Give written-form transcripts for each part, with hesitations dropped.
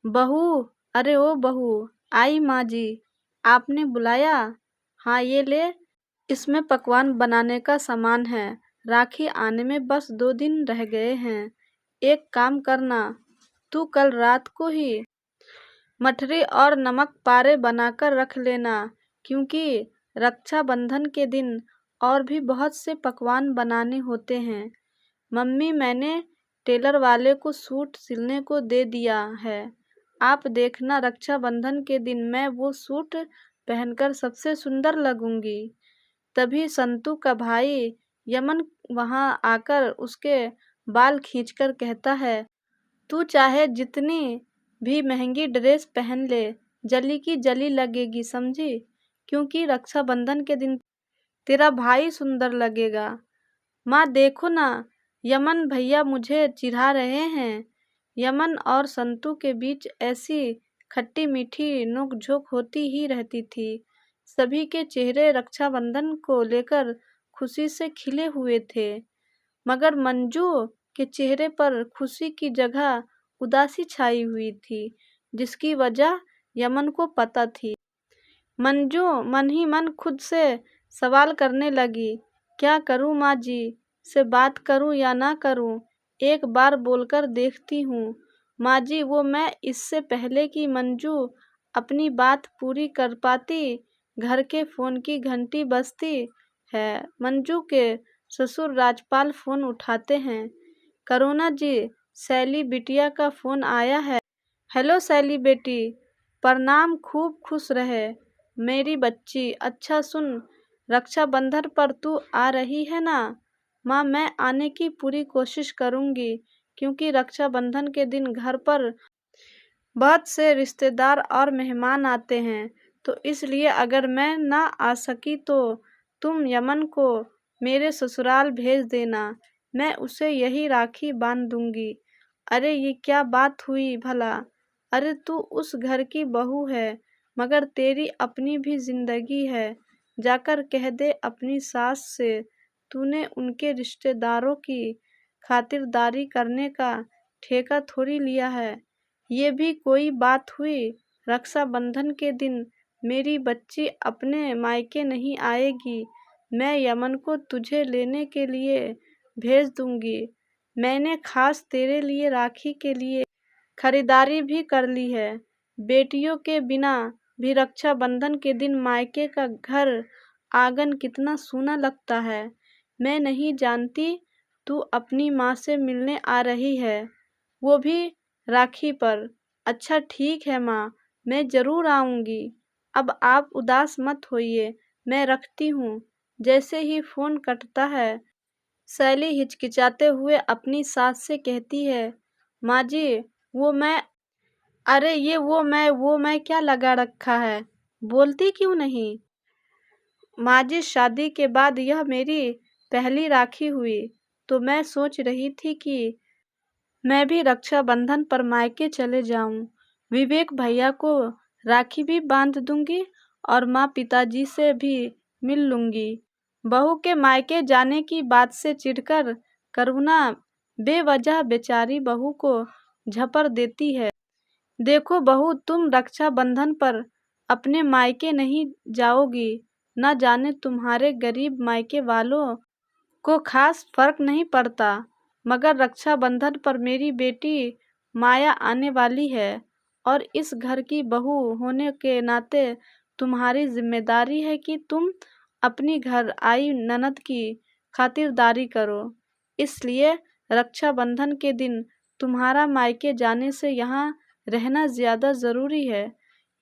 बहू, अरे ओ बहू, आई माँ जी, आपने बुलाया? हाँ ये ले, इसमें पकवान बनाने का सामान है। राखी आने में बस 2 दिन रह गए हैं। एक काम करना, तू कल रात को ही मठरी और नमक पारे बनाकर रख लेना, क्योंकि रक्षाबंधन के दिन और भी बहुत से पकवान बनाने होते हैं। मम्मी, मैंने टेलर वाले को सूट सिलने को दे दिया है। आप देखना, रक्षाबंधन के दिन मैं वो सूट पहनकर सबसे सुंदर लगूंगी। तभी संतू का भाई यमन वहां आकर उसके बाल खींचकर कहता है, तू चाहे जितनी भी महंगी ड्रेस पहन ले, जली की जली लगेगी, समझी? क्योंकि रक्षाबंधन के दिन तेरा भाई सुंदर लगेगा। माँ देखो ना, यमन भैया मुझे चिढ़ा रहे हैं। यमन और संतू के बीच ऐसी खट्टी मीठी नोक-झोंक होती ही रहती थी। सभी के चेहरे रक्षाबंधन को लेकर खुशी से खिले हुए थे, मगर मंजू के चेहरे पर खुशी की जगह उदासी छाई हुई थी, जिसकी वजह यमन को पता थी। मंजू मन ही मन खुद से सवाल करने लगी, क्या करूं माँ जी से बात करूं या ना करूं? एक बार बोलकर देखती हूँ। माँ जी, वो मैं इससे पहले कि मंजू अपनी बात पूरी कर पाती, घर के फोन की घंटी बजती है। मंजू के ससुर राजपाल फोन उठाते हैं। करुणा जी, सैली बिटिया का फोन आया है। हेलो सैली बेटी, प्रणाम, खूब खुश रहे मेरी बच्ची। अच्छा सुन, रक्षाबंधन पर तू आ रही है ना? माँ, मैं आने की पूरी कोशिश करूंगी, क्योंकि रक्षाबंधन के दिन घर पर बहुत से रिश्तेदार और मेहमान आते हैं, तो इसलिए अगर मैं ना आ सकी तो तुम यमन को मेरे ससुराल भेज देना, मैं उसे यही राखी बांध दूंगी। अरे ये क्या बात हुई भला? अरे तू उस घर की बहू है, मगर तेरी अपनी भी जिंदगी है। जाकर कह दे अपनी सास से, तूने उनके रिश्तेदारों की खातिरदारी करने का ठेका थोड़ी लिया है। ये भी कोई बात हुई? रक्षाबंधन के दिन मेरी बच्ची अपने मायके नहीं आएगी। मैं यमन को तुझे लेने के लिए भेज दूंगी। मैंने खास तेरे लिए राखी के लिए खरीदारी भी कर ली है। बेटियों के बिना भी रक्षाबंधन के दिन मायके का घर आंगन कितना सूना लगता है। मैं नहीं जानती तू अपनी माँ से मिलने आ रही है, वो भी राखी पर। अच्छा ठीक है माँ, मैं जरूर आऊंगी। अब आप उदास मत होइए, मैं रखती हूँ। जैसे ही फोन कटता है, सैली हिचकिचाते हुए अपनी सास से कहती है, माँ जी, वो मैं अरे ये वो मैं क्या लगा रखा है, बोलती क्यों नहीं? माँ जी, शादी के बाद यह मेरी पहली राखी हुई, तो मैं सोच रही थी कि मैं भी रक्षाबंधन पर मायके चले जाऊं। विवेक भैया को राखी भी बांध दूंगी और माँ पिताजी से भी मिल लूंगी। बहू के मायके जाने की बात से चिढ़कर करुणा बेवजह बेचारी बहू को झपड़ देती है। देखो बहू, तुम रक्षाबंधन पर अपने मायके नहीं जाओगी। न जाने तुम्हारे गरीब मायके वालों को खास फर्क नहीं पड़ता, मगर रक्षाबंधन पर मेरी बेटी माया आने वाली है, और इस घर की बहू होने के नाते तुम्हारी जिम्मेदारी है कि तुम अपनी घर आई ननद की खातिरदारी करो। इसलिए रक्षाबंधन के दिन तुम्हारा मायके जाने से यहाँ रहना ज्यादा जरूरी है।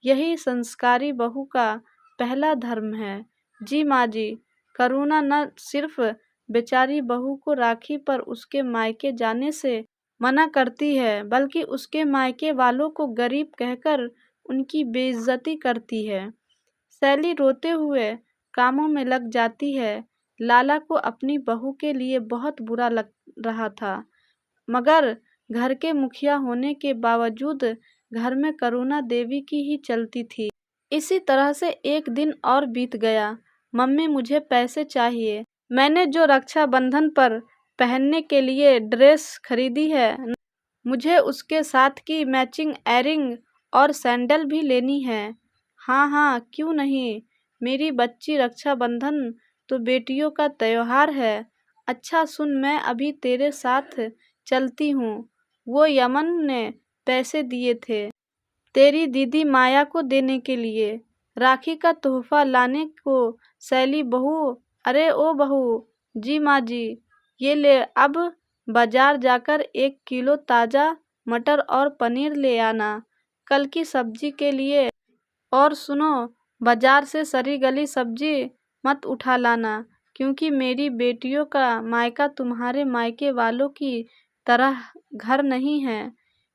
यही संस्कारी बहू का पहला धर्म है। जी माँ जी। करुणा न सिर्फ बेचारी बहू को राखी पर उसके मायके जाने से मना करती है, बल्कि उसके मायके वालों को गरीब कहकर उनकी बेइज्जती करती है। सैली रोते हुए कामों में लग जाती है। लाला को अपनी बहू के लिए बहुत बुरा लग रहा था, मगर घर के मुखिया होने के बावजूद घर में करुणा देवी की ही चलती थी। इसी तरह से एक दिन और बीत गया। मम्मी, मुझे पैसे चाहिए। मैंने जो रक्षाबंधन पर पहनने के लिए ड्रेस खरीदी है मुझे उसके साथ की मैचिंग एयरिंग और सैंडल भी लेनी है। हाँ हाँ, क्यों नहीं मेरी बच्ची, रक्षाबंधन तो बेटियों का त्योहार है। अच्छा सुन, मैं अभी तेरे साथ चलती हूँ। वो यमन ने पैसे दिए थे तेरी दीदी माया को देने के लिए, राखी का तोहफा लाने को। सैली, बहू, अरे ओ बहू जी, माँ जी, ये ले, अब बाजार जाकर 1 किलो ताज़ा मटर और पनीर ले आना कल की सब्जी के लिए। और सुनो, बाजार से सड़ी गली सब्जी मत उठा लाना, क्योंकि मेरी बेटियों का मायका तुम्हारे मायके वालों की तरह घर नहीं है।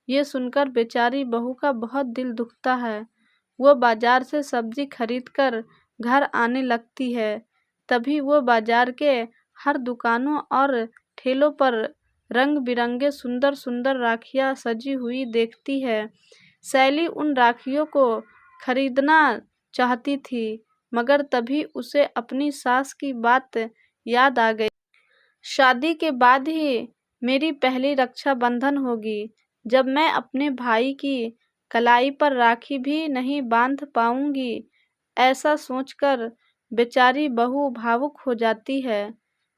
ये सुनकर बेचारी बहू का बहुत दिल दुखता है। वो बाजार से सब्जी खरीदकर घर आने लगती है। तभी वो बाजार के हर दुकानों और ठेलों पर रंग बिरंगे सुंदर सुंदर राखियाँ सजी हुई देखती है। सैली उन राखियों को खरीदना चाहती थी, मगर तभी उसे अपनी सास की बात याद आ गई। शादी के बाद ही मेरी पहली रक्षाबंधन होगी, जब मैं अपने भाई की कलाई पर राखी भी नहीं बांध पाऊंगी। ऐसा सोचकर बेचारी बहू भावुक हो जाती है।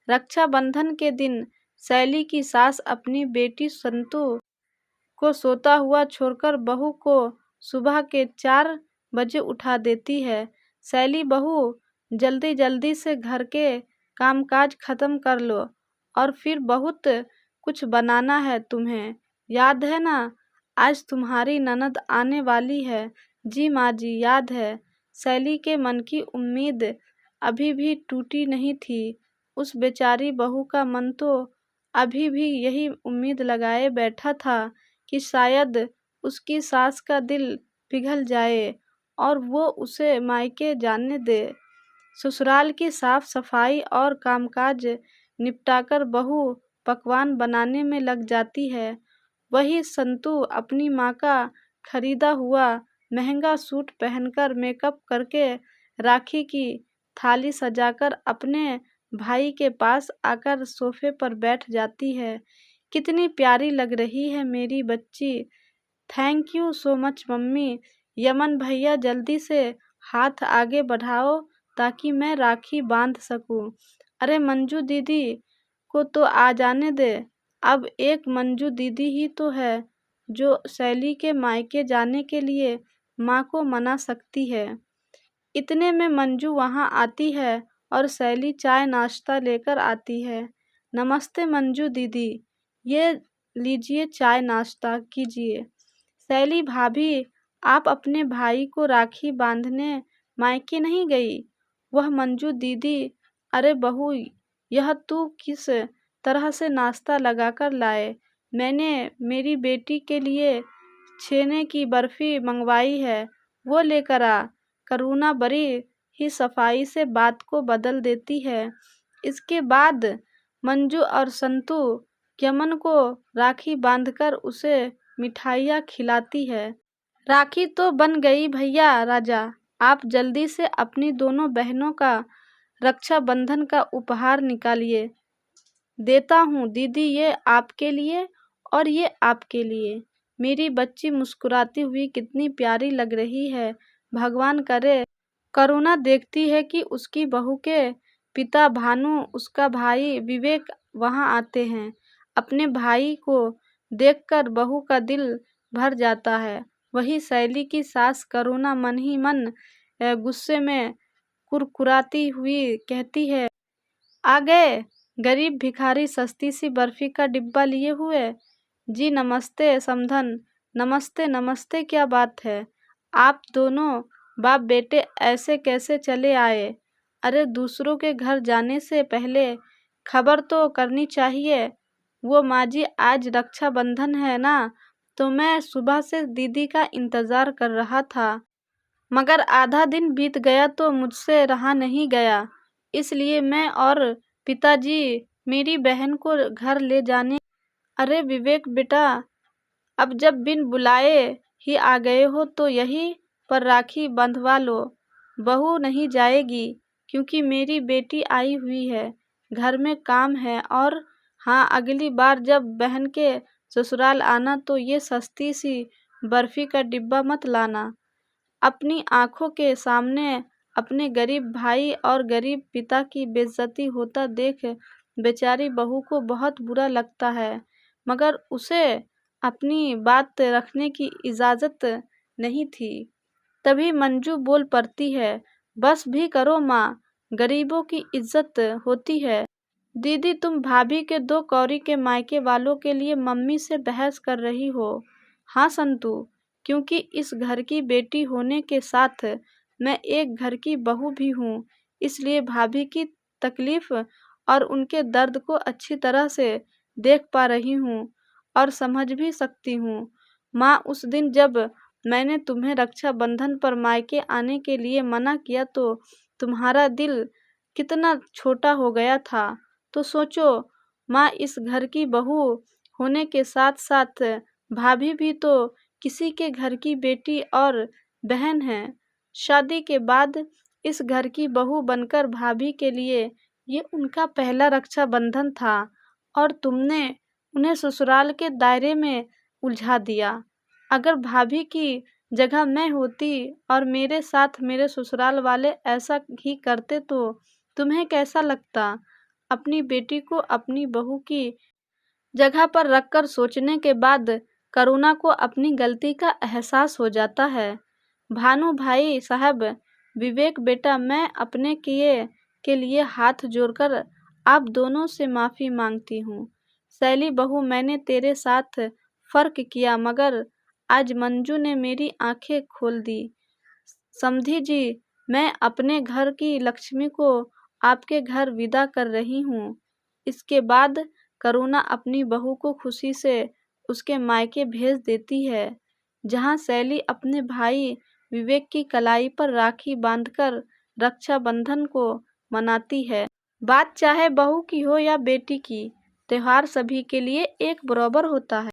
रक्षाबंधन के दिन सैली की सास अपनी बेटी संतु को सोता हुआ छोड़कर बहू को सुबह के 4 बजे उठा देती है। सैली, बहू, जल्दी जल्दी से घर के कामकाज खत्म कर लो, और फिर बहुत कुछ बनाना है तुम्हें, याद है ना? आज तुम्हारी ननद आने वाली है। जी माँ जी, याद है। सैली के मन की उम्मीद अभी भी टूटी नहीं थी। उस बेचारी बहू का मन तो अभी भी यही उम्मीद लगाए बैठा था कि शायद उसकी सास का दिल पिघल जाए और वो उसे मायके जाने दे। ससुराल की साफ सफाई और कामकाज निपटाकर बहू पकवान बनाने में लग जाती है। वही संतु अपनी माँ का खरीदा हुआ महंगा सूट पहनकर मेकअप करके राखी की थाली सजाकर अपने भाई के पास आकर सोफे पर बैठ जाती है। कितनी प्यारी लग रही है मेरी बच्ची। Thank you so much mummy. Yemen भैया, जल्दी से हाथ आगे बढ़ाओ ताकि मैं राखी बांध सकूं। अरे मंजू दीदी को तो आ जाने दे। अब एक मंजू दीदी ही तो है जो सैली के मायके जाने के लिए माँ को मना सकती है। इतने में मंजू वहाँ आती है और सैली चाय नाश्ता लेकर आती है। नमस्ते मंजू दीदी, ये लीजिए चाय नाश्ता कीजिए। सैली, भाभी, आप अपने भाई को राखी बांधने मायके नहीं गई? वह मंजू दीदी, अरे बहू, यह तू किस तरह से नाश्ता लगाकर लाए? मैंने मेरी बेटी के लिए छेने की बर्फी मंगवाई है, वो लेकर आ। करुणा बड़ी ही सफाई से बात को बदल देती है। इसके बाद मंजू और संतु यमन को राखी बांधकर उसे मिठाइयाँ खिलाती है। राखी तो बन गई भैया राजा, आप जल्दी से अपनी दोनों बहनों का रक्षाबंधन का उपहार निकालिए। देता हूँ दीदी, ये आपके लिए और ये आपके लिए। मेरी बच्ची मुस्कुराती हुई कितनी प्यारी लग रही है। भगवान करे करुणा देखती है कि उसकी बहू के पिता भानु, उसका भाई विवेक वहाँ आते हैं। अपने भाई को देखकर बहू का दिल भर जाता है। वही सैली की सास करुणा मन ही मन गुस्से में कुरकुराती हुई कहती है, आ गए गरीब भिखारी सस्ती सी बर्फी का डिब्बा लिए हुए। जी नमस्ते समधन, नमस्ते नमस्ते, क्या बात है? आप दोनों बाप बेटे ऐसे कैसे चले आए? अरे दूसरों के घर जाने से पहले खबर तो करनी चाहिए। वो माँ जी, आज रक्षाबंधन है ना, तो मैं सुबह से दीदी का इंतज़ार कर रहा था, मगर आधा दिन बीत गया तो मुझसे रहा नहीं गया, इसलिए मैं और पिताजी मेरी बहन को घर ले जाने। अरे विवेक बेटा, अब जब बिन बुलाए ही आ गए हो तो यहीं पर राखी बंधवा लो। बहू नहीं जाएगी क्योंकि मेरी बेटी आई हुई है, घर में काम है। और हाँ, अगली बार जब बहन के ससुराल आना तो ये सस्ती सी बर्फी का डिब्बा मत लाना। अपनी आंखों के सामने अपने गरीब भाई और गरीब पिता की बेइज्जती होता देख बेचारी बहू को बहुत बुरा लगता है, मगर उसे अपनी बात रखने की इजाज़त नहीं थी। तभी मंजू बोल पड़ती है, बस भी करो माँ, गरीबों की इज्जत होती है। दीदी तुम भाभी के 2 कौड़ी के मायके वालों के लिए मम्मी से बहस कर रही हो। हाँ संतू, क्योंकि इस घर की बेटी होने के साथ मैं एक घर की बहू भी हूँ, इसलिए भाभी की तकलीफ और उनके दर्द को अच्छी तरह से देख पा रही हूँ और समझ भी सकती हूँ। माँ, उस दिन जब मैंने तुम्हें रक्षाबंधन पर मायके आने के लिए मना किया तो तुम्हारा दिल कितना छोटा हो गया था। तो सोचो माँ, इस घर की बहू होने के साथ साथ भाभी भी तो किसी के घर की बेटी और बहन है। शादी के बाद इस घर की बहू बनकर भाभी के लिए ये उनका पहला रक्षाबंधन था और तुमने उन्हें ससुराल के दायरे में उलझा दिया। अगर भाभी की जगह मैं होती और मेरे साथ मेरे ससुराल वाले ऐसा ही करते तो तुम्हें कैसा लगता? अपनी बेटी को अपनी बहू की जगह पर रखकर सोचने के बाद करुणा को अपनी गलती का एहसास हो जाता है। भानु भाई साहब, विवेक बेटा, मैं अपने किए के लिए हाथ जोड़कर आप दोनों से माफ़ी मांगती हूँ। सैली बहू, मैंने तेरे साथ फ़र्क किया, मगर आज मंजू ने मेरी आंखें खोल दी। समधी जी, मैं अपने घर की लक्ष्मी को आपके घर विदा कर रही हूँ। इसके बाद करुणा अपनी बहू को खुशी से उसके मायके भेज देती है, जहाँ सैली अपने भाई विवेक की कलाई पर राखी बांधकर रक्षाबंधन को मनाती है। बात चाहे बहू की हो या बेटी की, त्योहार सभी के लिए एक बराबर होता है।